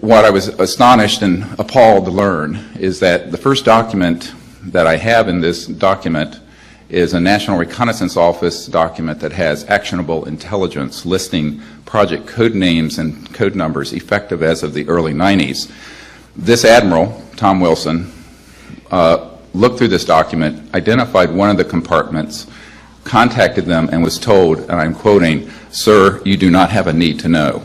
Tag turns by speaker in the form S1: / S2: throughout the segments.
S1: what I was astonished and appalled to learn is that the first document that I have in this document is a National Reconnaissance Office document that has actionable intelligence listing project code names and code numbers effective as of the early 90s. This admiral, Tom Wilson, looked through this document, identified one of the compartments, contacted them, and was told, and I'm quoting, "Sir, you do not have a need to know."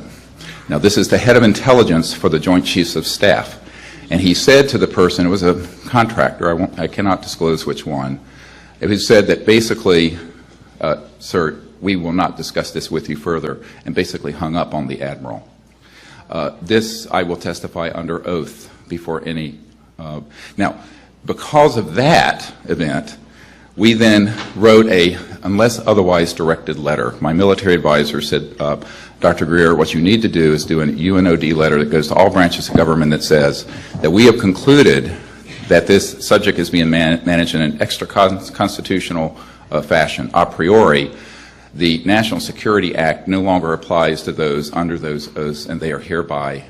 S1: Now, this is the head of intelligence for the Joint Chiefs of Staff, and he said to the person, it was a contractor, I cannot disclose which one, he said that basically, "Sir, we will not discuss this with you further," and basically hung up on the admiral. This I will testify under oath before any. Now, because of that event, we then wrote a unless otherwise directed letter. My military advisor said, Dr. Greer, what you need to do is do an UNOD letter that goes to all branches of government that says that we have concluded that this subject is being managed in an extra-constitutional fashion. A priori, the National Security Act no longer applies to those under those oaths, and they are hereby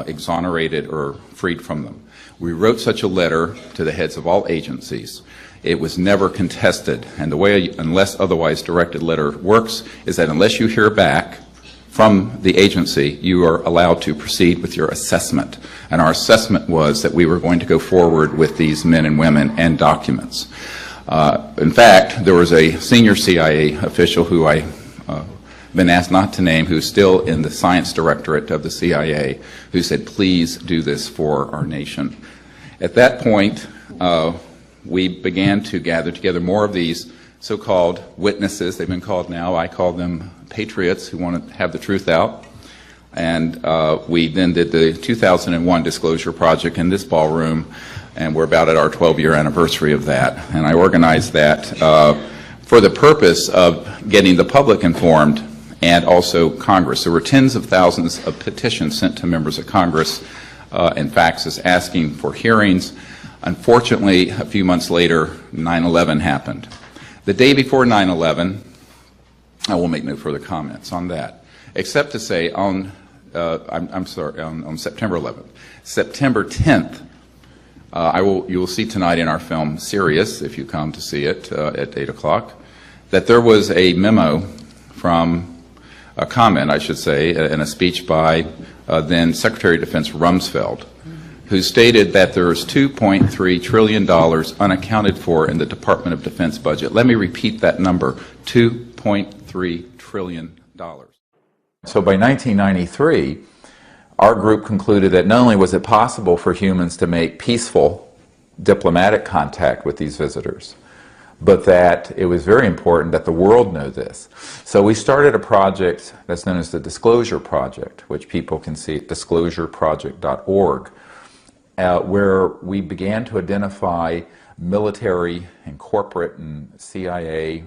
S1: exonerated or freed from them. We wrote such a letter to the heads of all agencies. It was never contested, and the way unless otherwise directed letter works is that unless you hear back from the agency, you are allowed to proceed with your assessment. And our assessment was that we were going to go forward with these men and women and documents. In fact, there was a senior CIA official who I've been asked not to name, who's still in the science directorate of the CIA, who said, "Please do this for our nation." At that point, we began to gather together more of these so-called witnesses. They've been called now. I call them patriots who want to have the truth out. And we then did the 2001 Disclosure Project in this ballroom, and we're about at our 12-year anniversary of that. And I organized that for the purpose of getting the public informed and also Congress. There were tens of thousands of petitions sent to members of Congress and faxes asking for hearings. Unfortunately, a few months later, 9/11 happened. The day before 9/11, I will make no further comments on that, except to say on September 11th. September 10th, you will see tonight in our film Sirius, if you come to see it at 8 o'clock, that there was a memo from a comment, I should say, in a speech by then Secretary of Defense Rumsfeld, who stated that there is $2.3 trillion unaccounted for in the Department of Defense budget. Let me repeat that number, $2.3 trillion. So by 1993, our group concluded that not only was it possible for humans to make peaceful diplomatic contact with these visitors, but that it was very important that the world know this. So we started a project that's known as the Disclosure Project, which people can see at disclosureproject.org. Where we began to identify military and corporate and CIA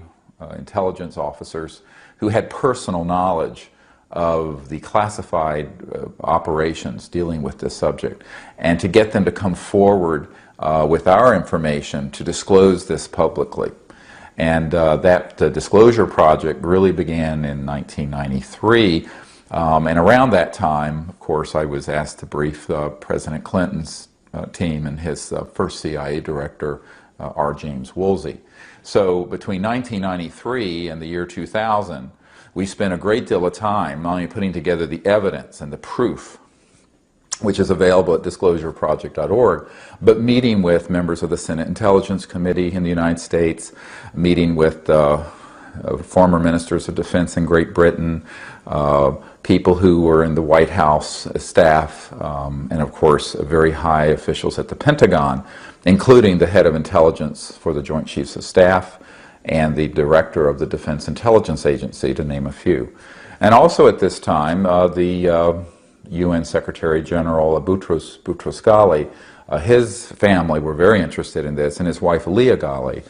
S1: intelligence officers who had personal knowledge of the classified operations dealing with this subject, and to get them to come forward with our information to disclose this publicly. And that Disclosure Project really began in 1993. And around that time, of course, I was asked to brief President Clinton's team and his first CIA director, R. James Woolsey. So between 1993 and the year 2000, we spent a great deal of time not only putting together the evidence and the proof, which is available at disclosureproject.org, but meeting with members of the Senate Intelligence Committee in the United States, meeting with former ministers of defense in Great Britain, people who were in the White House staff, and of course very high officials at the Pentagon, including the head of intelligence for the Joint Chiefs of Staff and the director of the Defense Intelligence Agency, to name a few. And also at this time, the UN Secretary General Boutros Ghali, his family were very interested in this, and his wife Leah Ghali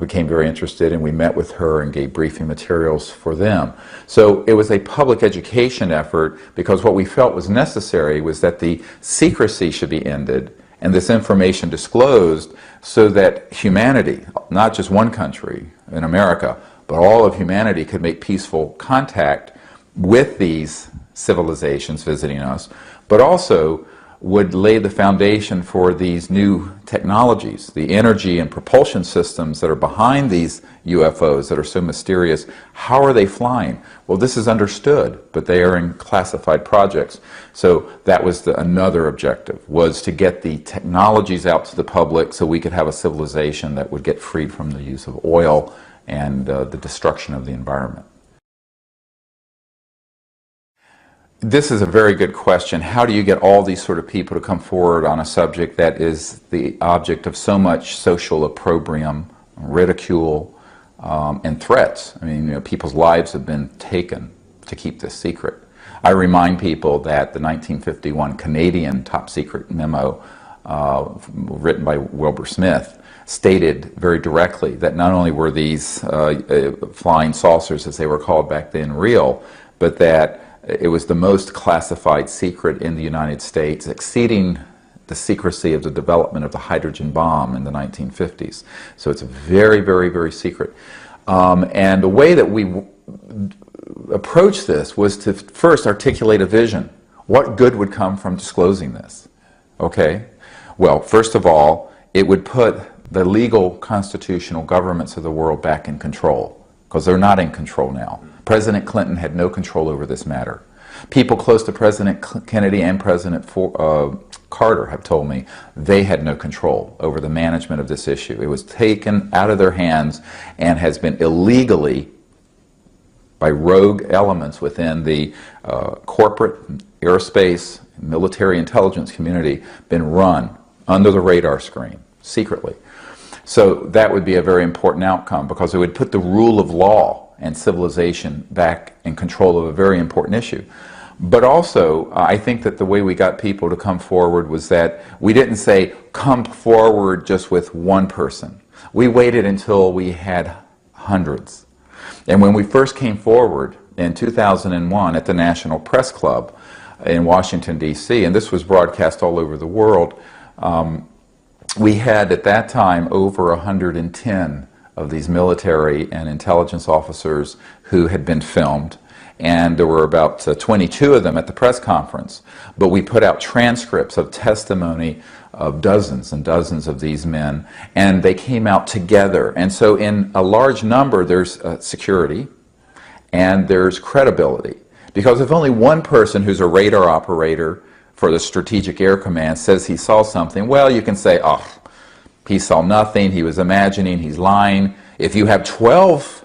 S1: became very interested, and we met with her and gave briefing materials for them. So it was a public education effort, because what we felt was necessary was that the secrecy should be ended and this information disclosed so that humanity, not just one country in America, but all of humanity could make peaceful contact with these civilizations visiting us,
S2: but also would lay the foundation for these new technologies, the energy and propulsion systems that are behind these UFOs that are so mysterious. How are they flying? Well, this is understood, but they are in classified projects. So that was another objective, was to get the technologies out to the public so we could have a civilization that would get freed from the use of oil and the destruction of the environment. This is a very good question. How do you get all these sort of people to come forward on a subject that is the object of so much social opprobrium, ridicule, and threats? I mean, people's lives have been taken to keep this secret. I remind people that the 1951 Canadian top secret memo written by Wilbur Smith stated very directly that not only were these flying saucers, as they were called back then, real, but that it was the most classified secret in the United States, exceeding the secrecy of the development of the hydrogen bomb in the 1950s. So it's very, very, very secret. And the way that we approached this was to first articulate a vision. What good would come from disclosing this? Okay? Well, first of all, it would put the legal constitutional governments of the world back in control, because they're not in control now. President Clinton had no control over this matter. People close to President Kennedy and President Carter have told me they had no control over the management of this issue. It was taken out of their hands and has been illegally, by rogue elements within the corporate, aerospace, military intelligence community, been run under the radar screen, secretly. So that would be a very important outcome, because it would put the rule of law and civilization back in control of a very important issue. But also, I think that the way we got people to come forward was that we didn't say, come forward just with one person. We waited until we had hundreds. And when we first came forward in 2001 at the National Press Club in Washington, D.C., and this was broadcast all over the world, we had at that time over 110 of these military and intelligence officers who had been filmed, and there were about 22 of them at the press conference. But we put out transcripts of testimony of dozens and dozens of these men, and they came out together. And so in a large number, there's security and there's credibility. Because if only one person who's a radar operator for the Strategic Air Command says he saw something, well, you can say, oh, he saw nothing, he was imagining, he's lying. If you have 12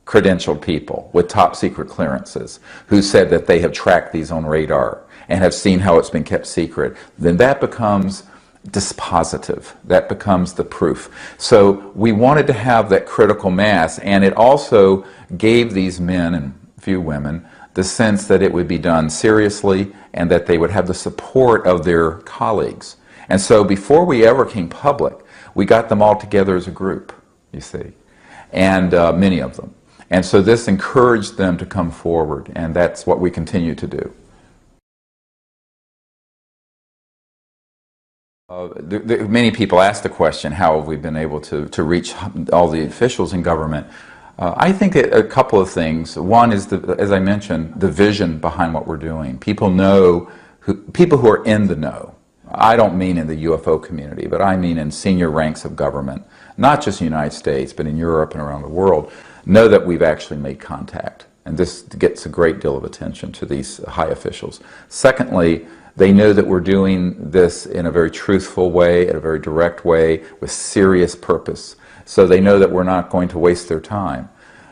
S2: credentialed people with top secret clearances who said that they have tracked these on radar and have seen how it's been kept secret, then that becomes dispositive. That becomes the proof. So we wanted to have that critical mass, and it also gave these men and a few women the sense that it would be done seriously and that they would have the support of their colleagues. And so before we ever came public, we got them all together as a group, you see, and many of them. And so this encouraged them to come forward, and that's what we continue to do. Many people ask the question, how have we been able to reach all the officials in government? I think a couple of things. One is, as I mentioned, the vision behind what we're doing. People who are in the know. I don't mean in the UFO community, but I mean in senior ranks of government, not just in the United States, but in Europe and around the world, know that we've actually made contact. And this gets a great deal of attention to these high officials. Secondly, they know that we're doing this in a very truthful way, in a very direct way, with serious purpose. So they know that we're not going to waste their time.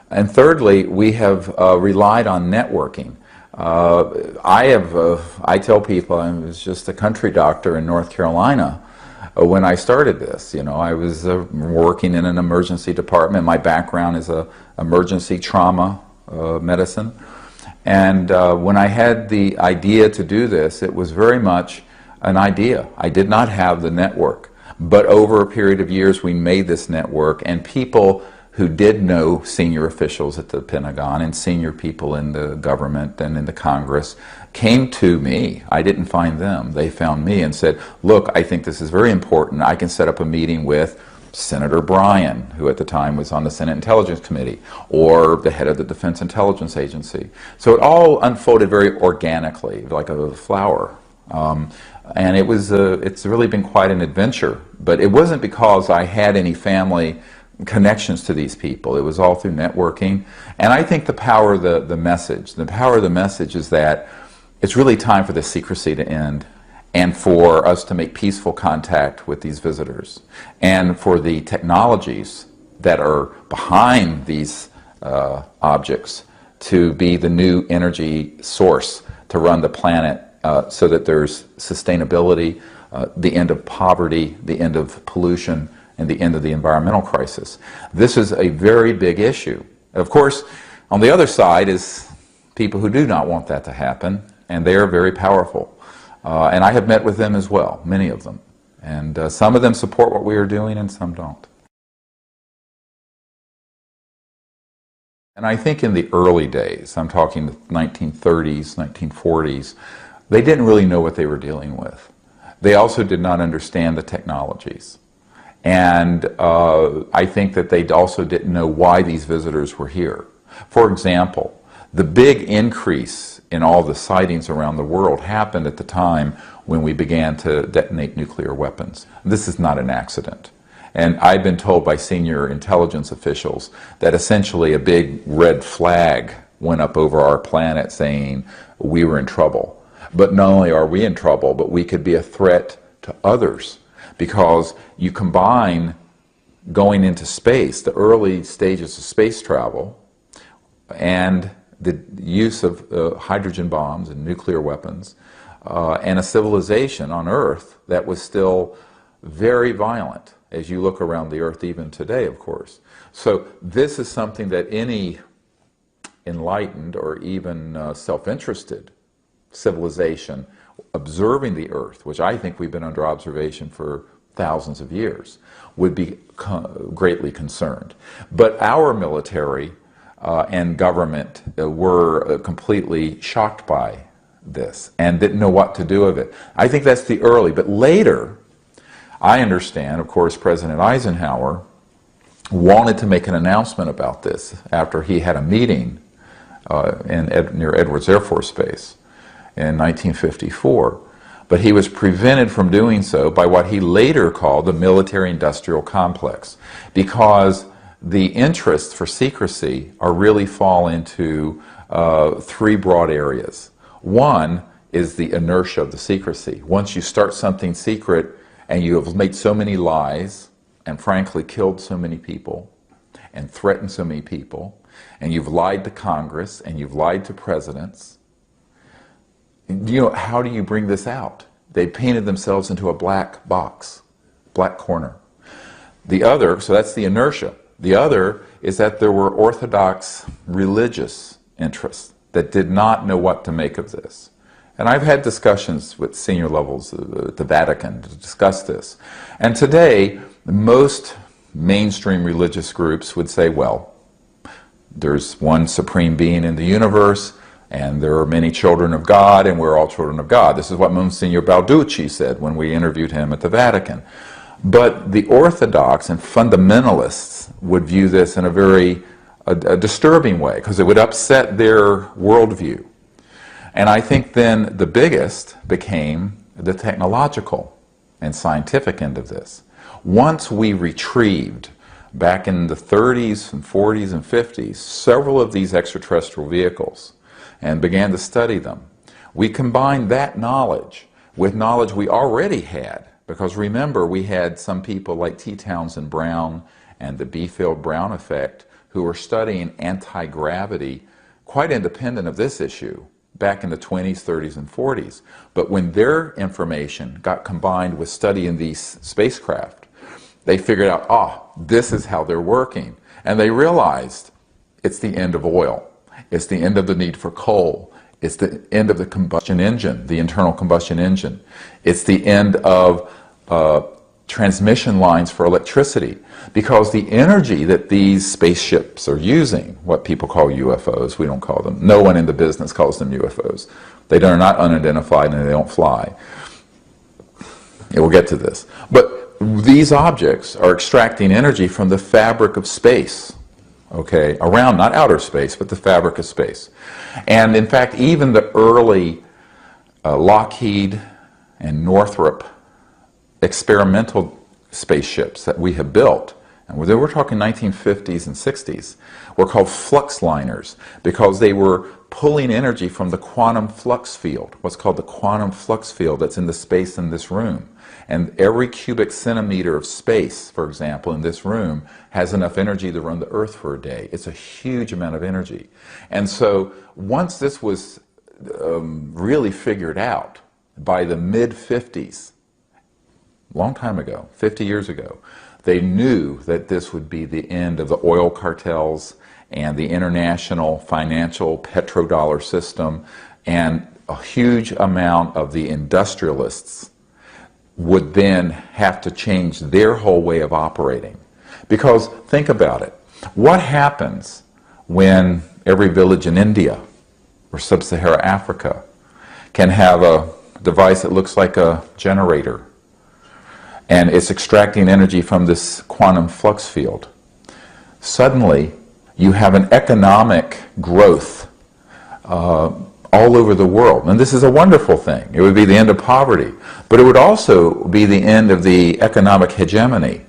S2: And thirdly, we have relied on networking. I tell people I was just a country doctor in North Carolina when I started this. You know, I was working in an emergency department. My background is emergency trauma medicine. And when I had the idea to do this, it was very much an idea. I did not have the network. But over a period of years, we made this network, and people who did know senior officials at the Pentagon and senior people in the government and in the Congress came to me. I didn't find them. They found me and said, look, I think this is very important. I can set up a meeting with Senator Bryan, who at the time was on the Senate Intelligence Committee, or the head of the Defense Intelligence Agency. So it all unfolded very organically, like a flower. And it's really been quite an adventure. But it wasn't because I had any family connections to these people. It was all through networking. And I think the power of the message is that it's really time for the secrecy to end, and for us to make peaceful contact with these visitors, and for the technologies that are behind these objects to be the new energy source to run the planet, so that there's sustainability, the end of poverty, the end of pollution, and the end of the environmental crisis. This is a very big issue. Of course, on the other side is people who do not want that to happen, and they are very powerful. And I have met with them as well, many of them. And some of them support what we are doing and some don't. And I think in the early days, I'm talking the 1930s, 1940s, they didn't really know what they were dealing with. They also did not understand the technologies. And I think that they also didn't know why these visitors were here. For example, the big increase in all the sightings around the world happened at the time when we began to detonate nuclear weapons. This is not an accident. And I've been told by senior intelligence officials that essentially a big red flag went up over our planet saying we were in trouble. But not only are we in trouble, but we could be a threat to others, because you combine going into space, the early stages of space travel, and the use of hydrogen bombs and nuclear weapons, and a civilization on Earth that was still very violent, as you look around the Earth even today, of course. So this is something that any enlightened or even self-interested civilization observing the Earth, which I think we've been under observation for thousands of years, would be greatly concerned. But our military and government were completely shocked by this and didn't know what to do with it. I think that's the early, but later, I understand, of course, President Eisenhower wanted to make an announcement about this after he had a meeting near Edwards Air Force Base in 1954. But he was prevented from doing so by what he later called the military-industrial complex, because the interests for secrecy really fall into three broad areas. One is the inertia of the secrecy. Once you start something secret and you have made so many lies and frankly killed so many people and threatened so many people, and you've lied to Congress and you've lied to presidents, how do you bring this out? They painted themselves into a black box, black corner. The other, so that's the inertia. The other is that there were Orthodox religious interests that did not know what to make of this. And I've had discussions with senior levels at the Vatican to discuss this. And today, most mainstream religious groups would say, well, there's one supreme being in the universe, and there are many children of God, and we're all children of God. This is what Monsignor Balducci said when we interviewed him at the Vatican. But the Orthodox and fundamentalists would view this in a very disturbing way, because it would upset their worldview. And I think then the biggest became the technological and scientific end of this. Once we retrieved, back in the 30s and 40s and 50s, several of these extraterrestrial vehicles and began to study them, we combined that knowledge with knowledge we already had. Because remember, we had some people like T. Townsend Brown and the B-Field-Brown effect who were studying anti-gravity, quite independent of this issue, back in the 20s, 30s, and 40s. But when their information got combined with studying these spacecraft, they figured out, this is how they're working. And they realized it's the end of oil. It's the end of the need for coal. It's the end of the combustion engine, the internal combustion engine. It's the end of transmission lines for electricity, because the energy that these spaceships are using, what people call UFOs, we don't call them, no one in the business calls them UFOs. They are not unidentified and they don't fly. We'll get to this. But these objects are extracting energy from the fabric of space, okay, around, not outer space, but the fabric of space. And in fact, even the early Lockheed and Northrop experimental spaceships that we have built, and we're talking 1950s and 60s, were called flux liners because they were pulling energy from the quantum flux field, what's called the quantum flux field that's in the space in this room. And every cubic centimeter of space, for example, in this room has enough energy to run the Earth for a day. It's a huge amount of energy. And so once this was really figured out by the mid-50s, long time ago, 50 years ago, they knew that this would be the end of the oil cartels and the international financial petrodollar system, and a huge amount of the industrialists would then have to change their whole way of operating. Because think about it. What happens when every village in India or sub-Saharan Africa can have a device that looks like a generator, and it's extracting energy from this quantum flux field? Suddenly, you have an economic growth all over the world. And this is a wonderful thing. It would be the end of poverty. But it would also be the end of the economic hegemony,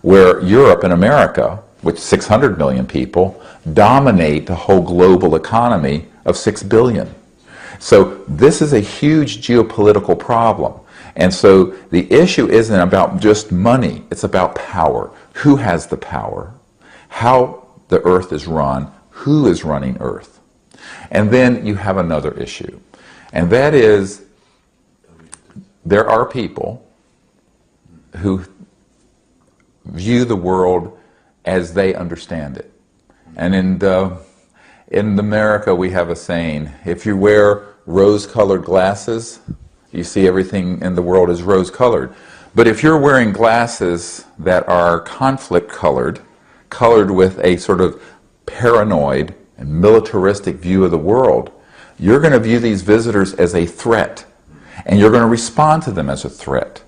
S2: where Europe and America, with 600 million people, dominate the whole global economy of 6 billion. So this is a huge geopolitical problem. And so the issue isn't about just money, it's about power. Who has the power? How the Earth is run? Who is running Earth? And then you have another issue, and that is there are people who view the world as they understand it. And in America we have a saying, if you wear rose-colored glasses, you see everything in the world is rose-colored. But if you're wearing glasses that are conflict-colored, colored with a sort of paranoid and militaristic view of the world, you're going to view these visitors as a threat, and you're going to respond to them as a threat,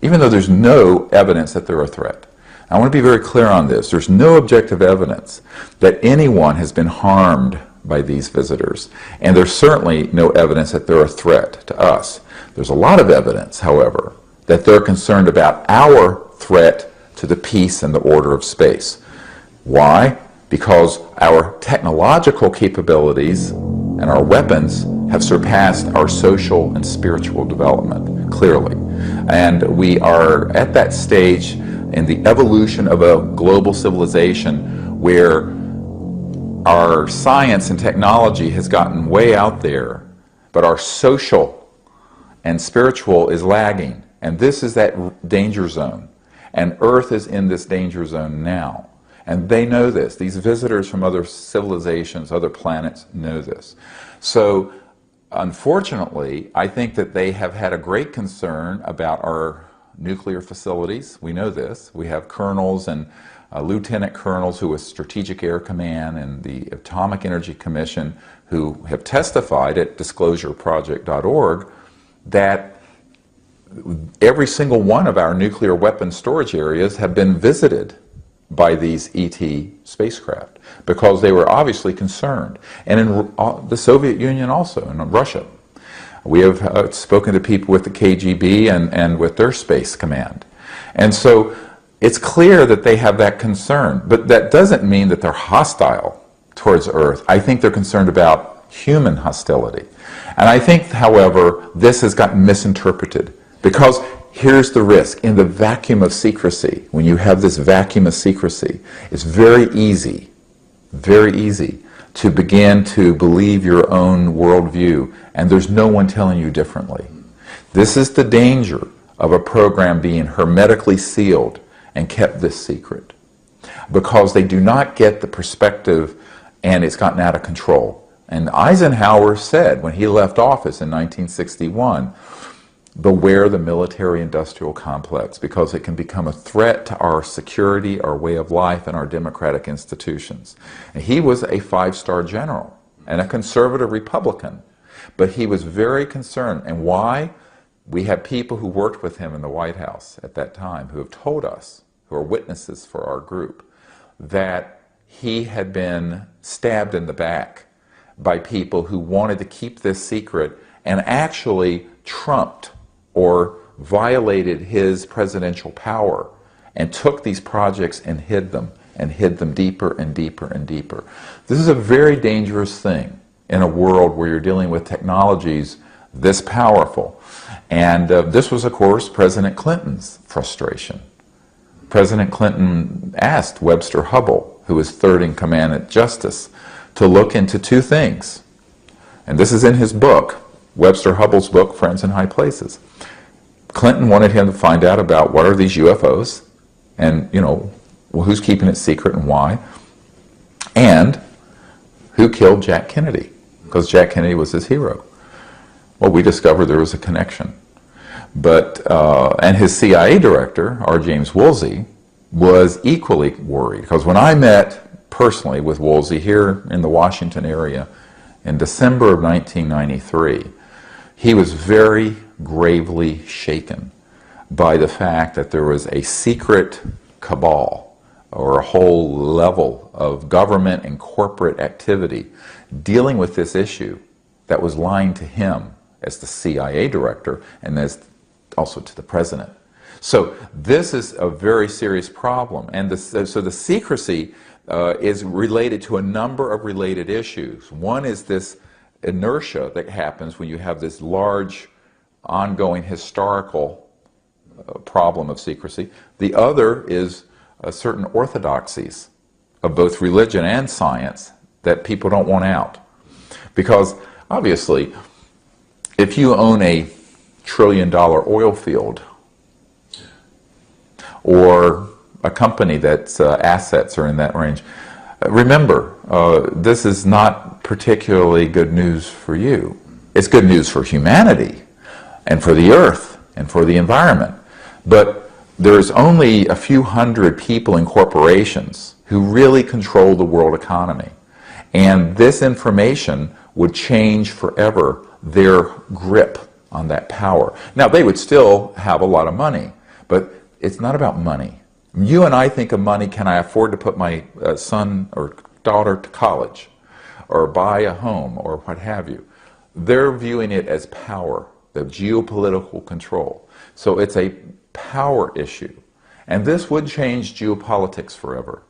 S2: even though there's no evidence that they're a threat. I want to be very clear on this. There's no objective evidence that anyone has been harmed by these visitors, and there's certainly no evidence that they're a threat to us. There's a lot of evidence, however, that they're concerned about our threat to the peace and the order of space. Why? Because our technological capabilities and our weapons have surpassed our social and spiritual development, clearly. And we are at that stage in the evolution of a global civilization where our science and technology has gotten way out there, but our social and spiritual is lagging. And this is that danger zone. And Earth is in this danger zone now. And they know this. These visitors from other civilizations, other planets, know this. So, unfortunately, I think that they have had a great concern about our nuclear facilities. We know this. We have colonels and lieutenant colonels who are Strategic Air Command and the Atomic Energy Commission who have testified at disclosureproject.org that every single one of our nuclear weapon storage areas have been visited by these ET spacecraft because they were obviously concerned. And in the Soviet Union also, in Russia. We have spoken to people with the KGB and with their space command. And so it's clear that they have that concern, but that doesn't mean that they're hostile towards Earth. I think they're concerned about human hostility. And I think, however, this has gotten misinterpreted because here's the risk. In the vacuum of secrecy, when you have this vacuum of secrecy, it's very easy to begin to believe your own worldview, and there's no one telling you differently. This is the danger of a program being hermetically sealed and kept this secret, because they do not get the perspective and it's gotten out of control. And Eisenhower said when he left office in 1961, beware the military-industrial complex, because it can become a threat to our security, our way of life, and our democratic institutions. And he was a five-star general and a conservative Republican, but he was very concerned. And why? We have people who worked with him in the White House at that time who have told us, who are witnesses for our group, that he had been stabbed in the back by people who wanted to keep this secret and actually trumped or violated his presidential power and took these projects and hid them deeper and deeper and deeper. This is a very dangerous thing in a world where you're dealing with technologies this powerful. And this was, of course, President Clinton's frustration. President Clinton asked Webster Hubbell, who was third in command at Justice, to look into two things. And this is in his book, Webster Hubbell's book, Friends in High Places. Clinton wanted him to find out about what are these UFOs, and, you know, well, who's keeping it secret and why, and who killed Jack Kennedy, because Jack Kennedy was his hero. Well, we discovered there was a connection. But, and his CIA director, R. James Woolsey, was equally worried, because when I met personally with Woolsey here in the Washington area in December of 1993, he was very gravely shaken by the fact that there was a secret cabal or a whole level of government and corporate activity dealing with this issue that was lying to him as the CIA director and as also to the president. So this is a very serious problem, and so the secrecy is related to a number of related issues. One is this inertia that happens when you have this large ongoing historical problem of secrecy. The other is certain orthodoxies of both religion and science that people don't want out. Because obviously, if you own a $1 trillion oil field or a company that's assets are in that range, remember, this is not particularly good news for you. It's good news for humanity and for the earth and for the environment. But there's only a few hundred people in corporations who really control the world economy. And this information would change forever their grip on that power. Now, they would still have a lot of money, but it's not about money. You and I think of money, can I afford to put my son or daughter to college, or buy a home, or what have you. They're viewing it as power, the geopolitical control. So it's a power issue. And this would change geopolitics forever.